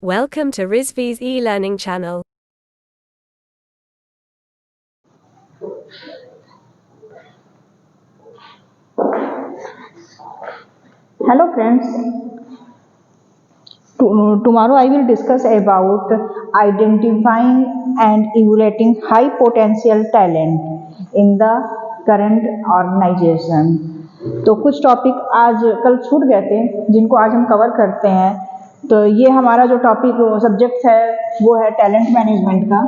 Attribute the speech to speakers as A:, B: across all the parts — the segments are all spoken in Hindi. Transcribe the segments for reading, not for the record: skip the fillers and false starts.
A: Welcome to Rizvi's e-learning channel.
B: Hello friends, tomorrow I will discuss about identifying and evaluating high potential talent in the current organization. तो कुछ टॉपिक आज कल छूट गए थे जिनको आज हम कवर करते हैं। तो ये हमारा जो टॉपिक सब्जेक्ट है वो है टैलेंट मैनेजमेंट का।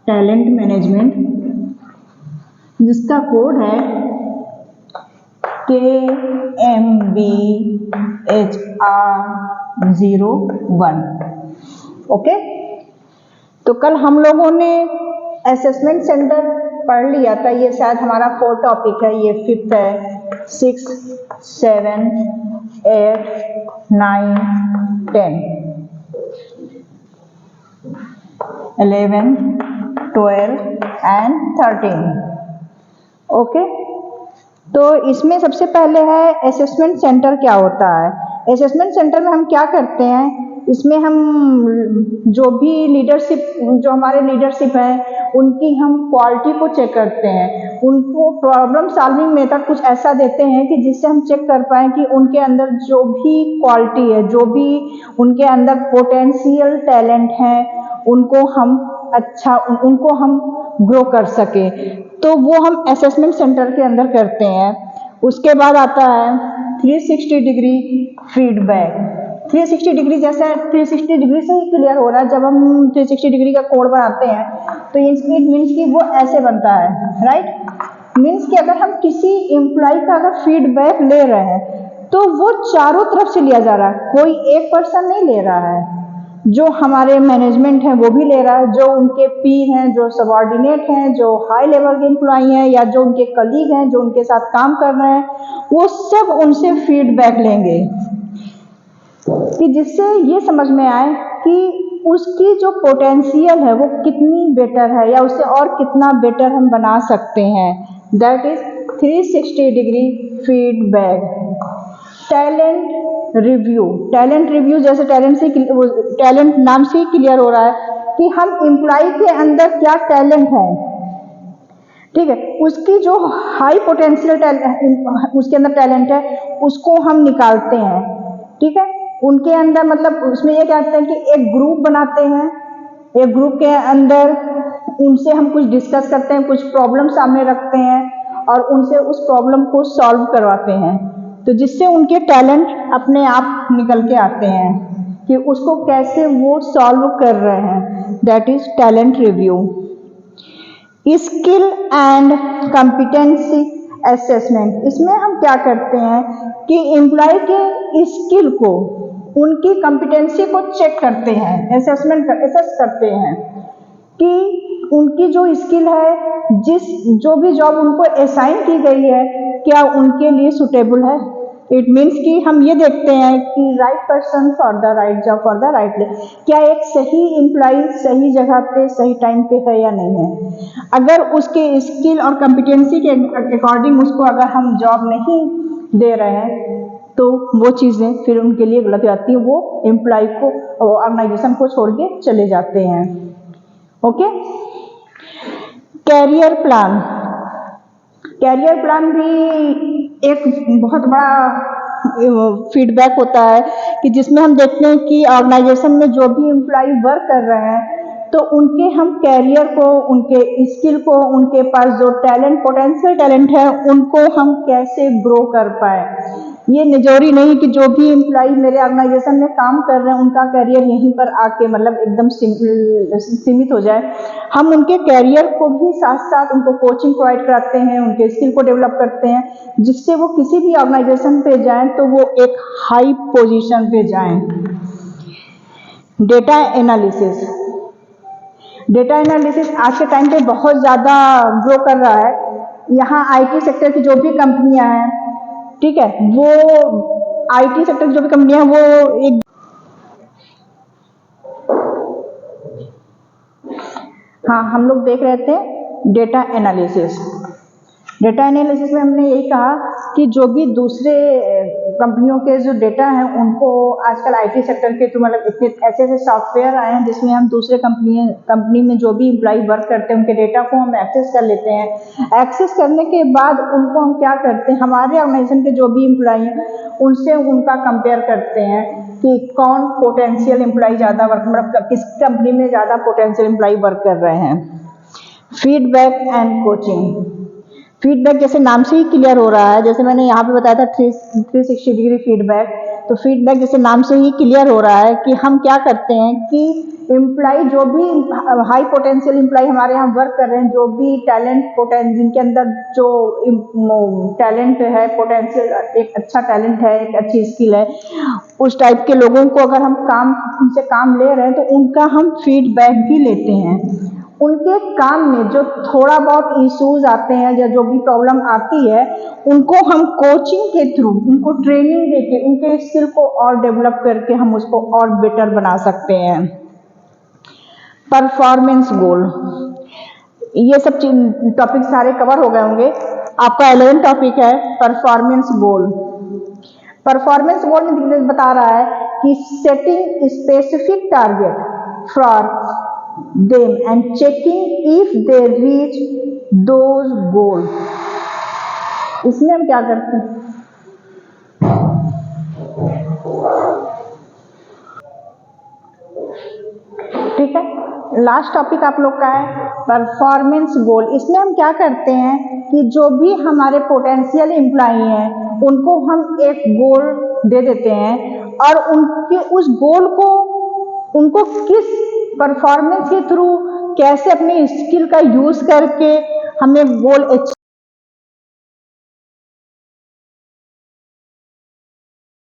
B: टैलेंट मैनेजमेंट जिसका कोड है KMBHR01। ओके, तो कल हम लोगों ने असेसमेंट सेंटर पढ़ लिया था। ये शायद हमारा 4 टॉपिक है, ये 5th है, 6, 7, 8, 9, 10, 11, 12 एंड 13। ओके, तो इसमें सबसे पहले है असेसमेंट सेंटर क्या होता है। असेसमेंट सेंटर में हम क्या करते हैं, इसमें हम जो भी लीडरशिप, जो हमारे लीडरशिप है उनकी हम क्वालिटी को चेक करते हैं। उनको प्रॉब्लम सॉल्विंग मेथड कुछ ऐसा देते हैं कि जिससे हम चेक कर पाएँ कि उनके अंदर जो भी क्वालिटी है, जो भी उनके अंदर पोटेंशियल टैलेंट है, उनको हम उनको हम ग्रो कर सके। तो वो हम असेसमेंट सेंटर के अंदर करते हैं। उसके बाद आता है 360 डिग्री फीडबैक। 360 डिग्री जैसे 360 डिग्री से ही क्लियर हो रहा है। जब हम 360 डिग्री का कोड बनाते हैं तो इट मीन्स कि वो ऐसे बनता है, राइट। मीन्स कि अगर हम किसी एम्प्लॉय का अगर फीडबैक ले रहे हैं तो वो चारों तरफ से लिया जा रहा है, कोई एक पर्सन नहीं ले रहा है। जो हमारे मैनेजमेंट है वो भी ले रहा है, जो उनके पीर हैं, जो सबऑर्डिनेट हैं, जो हाई लेवल के एम्प्लॉई हैं या जो उनके कलीग हैं, जो उनके साथ काम कर रहे हैं, वो सब उनसे फीडबैक लेंगे कि जिससे ये समझ में आए कि उसकी जो पोटेंशियल है वो कितनी बेटर है या उसे और कितना बेटर हम बना सकते हैं। That is 360 degree feedback. Talent review. Talent review जैसे टैलेंट नाम से ही क्लियर हो रहा है कि हम एम्प्लॉय के अंदर क्या टैलेंट है, ठीक है। उसकी जो हाई पोटेंशियल उसके अंदर टैलेंट है उसको हम निकालते हैं, ठीक है। उनके अंदर मतलब उसमें ये कहते हैं कि एक ग्रुप बनाते हैं, एक ग्रुप के अंदर उनसे हम कुछ डिस्कस करते हैं, कुछ प्रॉब्लम सामने रखते हैं और उनसे उस प्रॉब्लम को सॉल्व करवाते हैं। तो जिससे उनके टैलेंट अपने आप निकल के आते हैं कि उसको कैसे वो सॉल्व कर रहे हैं। That is talent review. Skill and competency assessment. इसमें हम क्या करते हैं कि एम्प्लॉय के स्किल को, उनकी कॉम्पिटेंसी को चेक करते हैं, असेस करते हैं कि उनकी जो स्किल है, जो भी जॉब उनको असाइन की गई है, क्या उनके लिए सुटेबल है। इट मीन्स कि हम ये देखते हैं कि right person for the right job for the right place. क्या एक सही एम्प्लॉय सही जगह पे सही टाइम पे है या नहीं है। अगर उसके स्किल और कॉम्पिटेंसी के अकॉर्डिंग उसको अगर हम जॉब नहीं दे रहे हैं तो वो चीज़ें फिर उनके लिए गलत जाती हैं, वो एम्प्लॉय को, ऑर्गेनाइजेशन को छोड़ के चले जाते हैं। Okay, career plan. Career plan भी एक बहुत बड़ा फीडबैक होता है कि जिसमें हम देखते हैं कि ऑर्गेनाइजेशन में जो भी एम्प्लॉय वर्क कर रहे हैं तो उनके हम कैरियर को, उनके स्किल को, उनके पास जो टैलेंट, पोटेंशियल टैलेंट है, उनको हम कैसे ग्रो कर पाए। ये जरूरी नहीं कि जो भी एम्प्लॉय मेरे ऑर्गेनाइजेशन में काम कर रहे हैं उनका कैरियर यहीं पर आके मतलब एकदम सीमित हो जाए। हम उनके कैरियर को भी साथ साथ उनको कोचिंग प्रोवाइड कराते हैं, उनके स्किल को डेवलप करते हैं, जिससे वो किसी भी ऑर्गेनाइजेशन पे जाएं तो वो एक हाई पोजीशन पे जाएं। Data analysis. डेटा एनालिसिस आज के टाइम पे बहुत ज़्यादा ग्रो कर रहा है। यहाँ आईटी सेक्टर की जो भी कंपनियां हैं, ठीक है, वो आईटी सेक्टर की जो भी कंपनियां हैं वो एक, हाँ, हम लोग देख रहे थे डेटा एनालिसिस। डेटा एनालिसिस में हमने यही कहा कि जो भी दूसरे कंपनियों के जो डेटा हैं उनको आजकल आईटी सेक्टर के तो मतलब इतने ऐसे ऐसे सॉफ्टवेयर आए हैं जिसमें हम दूसरे कंपनी में जो भी एम्प्लॉय वर्क करते हैं उनके डेटा को हम एक्सेस कर लेते हैं। एक्सेस करने के बाद उनको हम क्या करते हैं, हमारे ऑर्गेनाइजेशन के जो भी एम्प्लॉय हैं उनसे उनका कंपेयर करते हैं कि कौन पोटेंशियल एम्प्लॉय ज़्यादा वर्क, मतलब किस कंपनी में ज़्यादा पोटेंशियल एम्प्लॉय वर्क कर रहे हैं। Feedback and coaching. फीडबैक जैसे नाम से ही क्लियर हो रहा है, जैसे मैंने यहाँ पे बताया था 360 डिग्री फीडबैक, तो फीडबैक जैसे नाम से ही क्लियर हो रहा है कि हम क्या करते हैं कि एम्प्लॉय जो भी हाई पोटेंशियल एम्प्लॉय हमारे यहाँ वर्क कर रहे हैं, जो भी जिनके अंदर जो टैलेंट है, पोटेंशियल, एक अच्छा टैलेंट है, एक अच्छी स्किल है, उस टाइप के लोगों को अगर हम उनसे काम ले रहे हैं तो उनका हम फीडबैक भी लेते हैं। उनके काम में जो थोड़ा बहुत इश्यूज आते हैं या जो भी प्रॉब्लम आती है उनको हम कोचिंग के थ्रू, उनको ट्रेनिंग देके उनके स्किल को और डेवलप करके हम उसको और बेटर बना सकते हैं। परफॉर्मेंस गोल, ये सब टॉपिक सारे कवर हो गए होंगे। आपका 11 टॉपिक है परफॉर्मेंस गोल। परफॉर्मेंस गोल में बता रहा है कि setting specific target for them and checking if they reach those goals। इसमें हम क्या करते हैं, ठीक है। लास्ट टॉपिक आप लोग का है परफॉर्मेंस गोल। इसमें हम क्या करते हैं कि जो भी हमारे पोटेंशियल एम्प्लॉय हैं उनको हम एक गोल दे देते हैं और उनके उस गोल को उनको किस परफॉर्मेंस के थ्रू कैसे अपनी स्किल का यूज करके हमें गोल